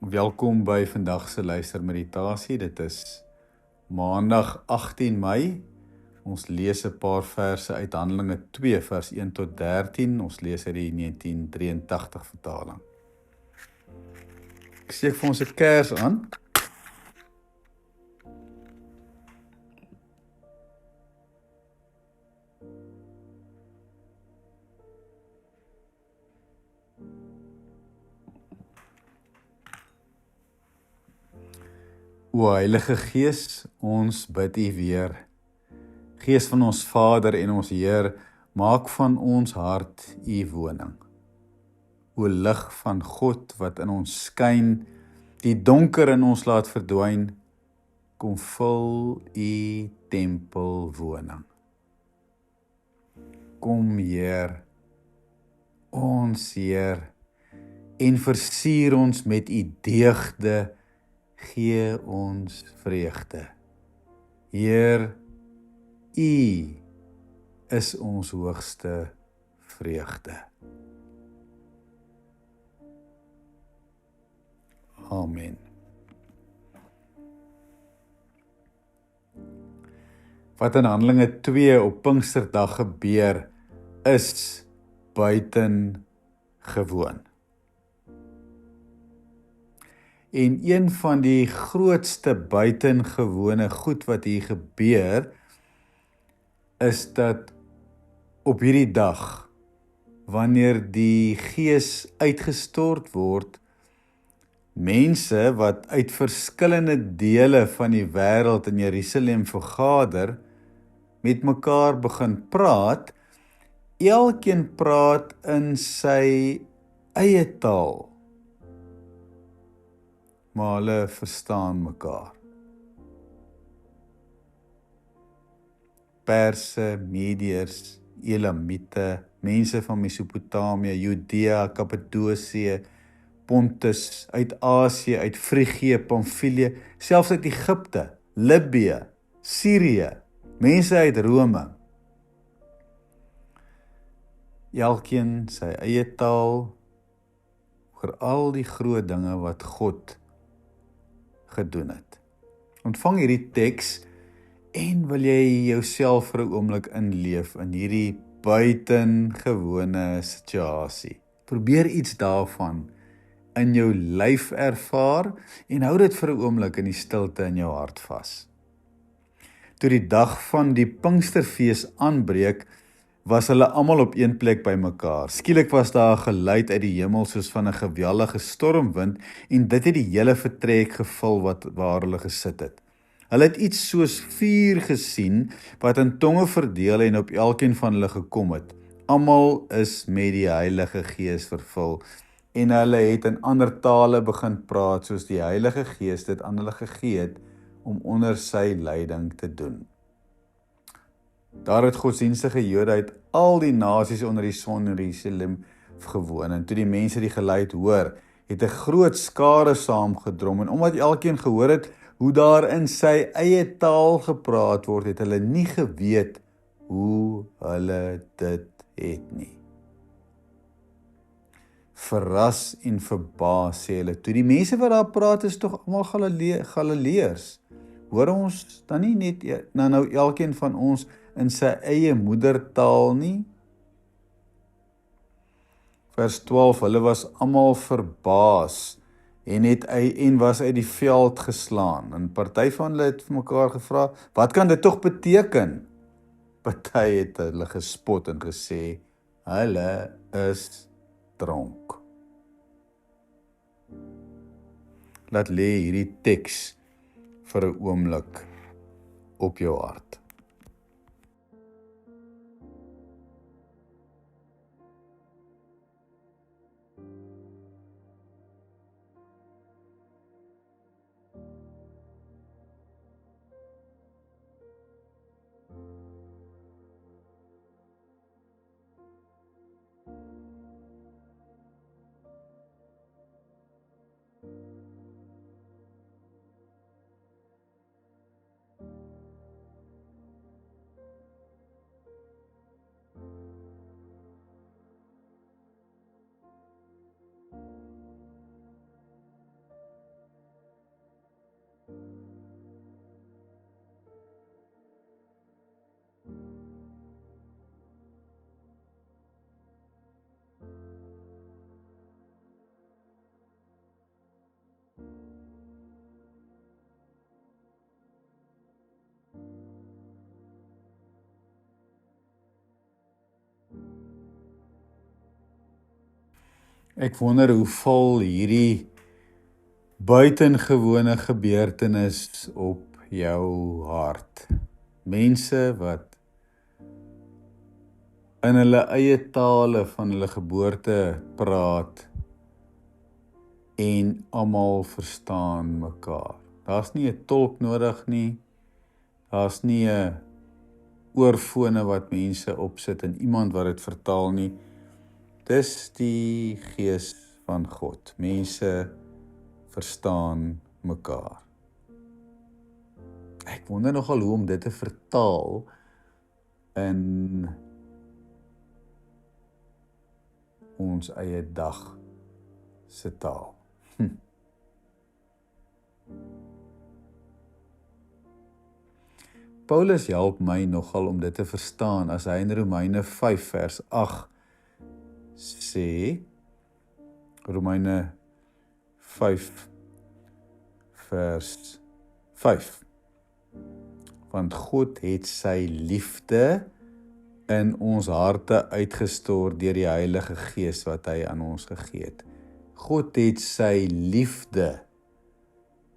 Welkom by vandag se luistermeditasie. Dit is Maandag 18 Mei. Ons lees 'n paar verse uit Handelinge 2 vers 1 tot 13. Ons lees uit die 1983 vertaling. Ek steek vir ons 'n kers aan. O Heilige Gees, ons bid U weer. Gees van ons Vader en ons Heer, maak van ons hart U woning. O lig van God wat in ons skyn, die donker in ons laat verdwyn, kom vul U tempelwoning. Kom Heer, ons Heer, en versier ons met U deugde, gee ons vreugde. Heer, U is ons hoogste vreugde. Amen. Wat in Handelinge 2 op Pinksterdag gebeur, is buitengewoon. En een van die grootste buitengewone goed wat hier gebeur, is dat op hierdie dag, wanneer die Gees uitgestort word, mense wat uit verskillende dele van die wêreld in Jerusalem vergader, met mekaar begin praat, elkeen praat in sy eie taal, maar hulle verstaan mekaar. Perse, Mediërs, Elamiete, mense van Mesopotamië, Judea, Kappadosie, Pontus, uit Asië, uit Frigië, Pamfilië, selfs uit Egipte, Libië, Sirië, mense uit Rome. Elkeen sy eie taal oor al die groot dinge wat God gedoen het. Ontvang hierdie teks en wil jy jouself vir 'n oomblik inleef in hierdie buitengewone situasie. Probeer iets daarvan in jou lyf ervaar en hou dit vir 'n oomblik in die stilte in jou hart vas. Toe die dag van die Pinksterfees aanbreek, was hulle almal op een plek bymekaar. Skielik was daar 'n geluid uit die hemel soos van 'n geweldige stormwind en dit het die hele vertrek gevul waar hulle gesit het. Hulle het iets soos vuur gesien wat in tonge verdeel en op elkeen van hulle gekom het. Almal is met die Heilige Gees vervul en hulle het in ander tale begin praat soos die Heilige Gees dit aan hulle gegee het om onder sy leiding te doen. Daar het godsdienstige Jode uit al die nasies onder die son in Jerusalem gewoon. En toe die mense die geluid hoor, het 'n groot skare saamgedrom. En omdat elkeen gehoor het hoe daar in sy eie taal gepraat word, het hulle nie geweet hoe hulle dit het nie. Verras en verbaas sê hulle, toe die mense wat daar praat is tog almal Galileërs. Hoor ons dan nie net nou elkeen van ons in sy eie moedertaal nie? Vers 12, hulle was almal verbaas en was uit die veld geslaan. En party van hulle het vir mekaar gevra, wat kan dit tog beteken? Party het hulle gespot en gesê, hulle is dronk. Laat lê hierdie teks vir 'n oomblik op jou hart. Ek wonder hoe val hierdie buitengewone gebeurtenis op jou hart. Mense wat in hulle eie tale van hulle geboorte praat en almal verstaan mekaar. Daar's nie 'n tolk nodig nie. Daar's nie 'n oorfone wat mense opsit en iemand wat dit vertaal nie. Dis die Gees van God. Mense verstaan mekaar. Ek wonder nogal hoe om dit te vertaal in ons eie dag se taal. Paulus help my nogal om dit te verstaan as hy in Romeine 5 vers 8 sê, Romeine 5 vers 5, want God het sy liefde in ons harte uitgestort deur die Heilige Gees wat hy aan ons gegee het. God het sy liefde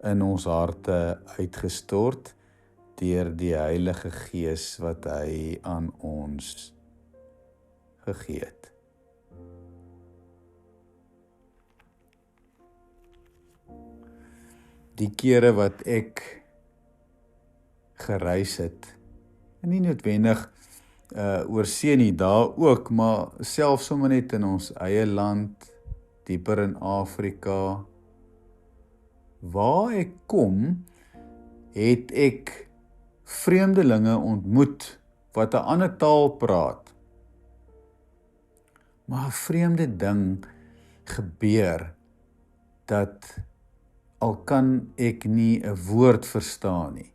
in ons harte uitgestort deur die Heilige Gees wat hy aan ons gegee het. Die kere wat ek gereis het, en nie noodwendig oor see nie, daar ook, maar selfs sommer net in ons eie land, dieper in Afrika, waar ek kom, het ek vreemdelinge ontmoet wat 'n ander taal praat. Maar 'n vreemde ding gebeur dat al kan ek nie 'n woord verstaan nie,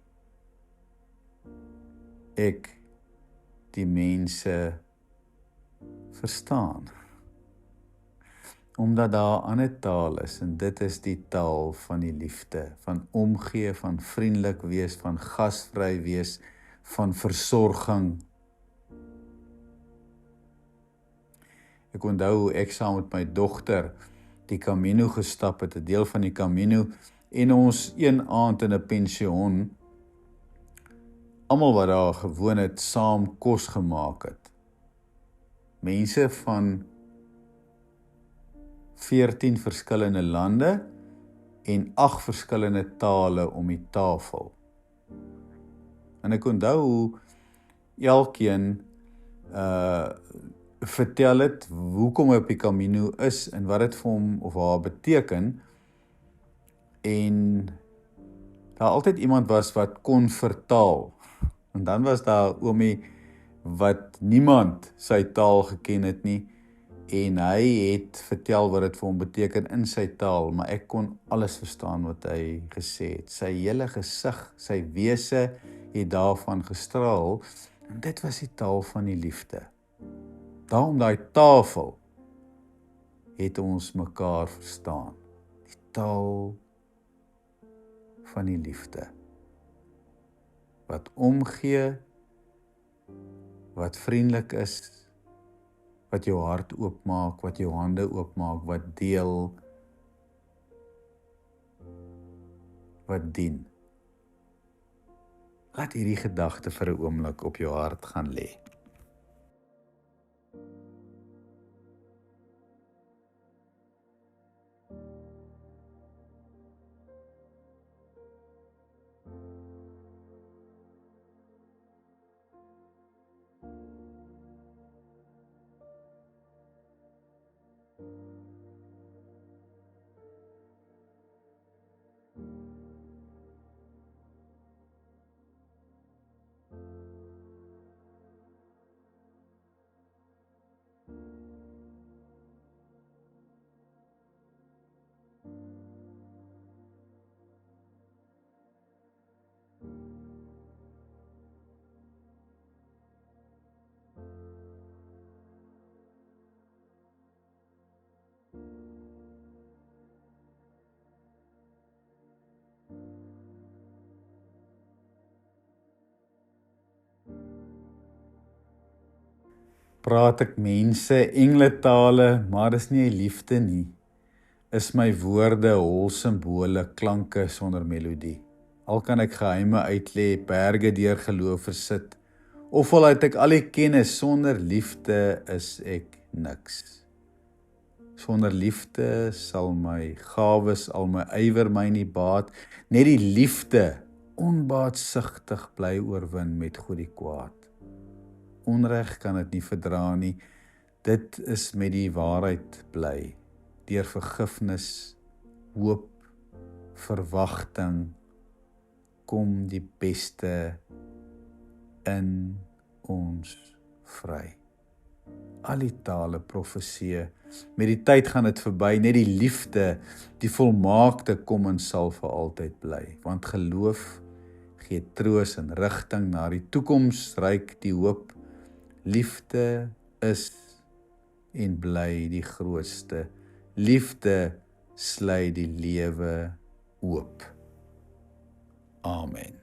ek die mense verstaan. Omdat daar 'n ander taal is, en dit is die taal van die liefde, van omgee, van vriendelik wees, van gasvry wees, van versorging. Ek onthou hoe ek saam met my dogter die Camino gestap het, 'n deel van die Camino, en ons een aand in 'n pension, almal wat daar gewoon het, saam kos gemaak het. Mense van 14 verskillende lande en 8 verskillende tale om die tafel. En ek onthou hoe elkeen vertel het hoekom hy op die Camino is en wat dit vir hom of haar beteken, en daar altyd iemand was wat kon vertaal. En dan was daar oomie wat niemand sy taal geken het nie, en hy het vertel wat dit vir hom beteken in sy taal, maar ek kon alles verstaan wat hy gesê het. Sy hele gesig, sy wese het daarvan gestraal, en dit was die taal van die liefde. Daarom daai tafel het ons mekaar verstaan. Die taal van die liefde. Wat omgee, wat vriendelik is, wat jou hart oopmaak, wat jou hande oopmaak, wat deel, wat dien. Laat hierdie gedagte vir 'n oomblik op jou hart gaan lê. praat ek mense, engletale, maar dis nie 'n liefde nie. Is my woorde hol simbole, klanke sonder melodie. Al kan ek geheime uitlê, berge deur geloof versit, of al het ek al die kennis, sonder liefde is ek niks. Sonder liefde sal my gawes, al my ywer my nie baat, net die liefde onbaatsigtig bly oorwin met goed die kwaad. Onreg kan dit nie verdra nie, dit is met die waarheid bly, deur vergifnis, hoop, verwagting, kom die beste in ons vry. Al die tale, profeseë, met die tyd gaan dit verby, net die liefde, die volmaakte kom en sal vir altyd bly, want geloof gee troos en rigting na die toekoms, ryk die hoop. Liefde is en bly die grootste. Liefde sly die lewe oop. Amen.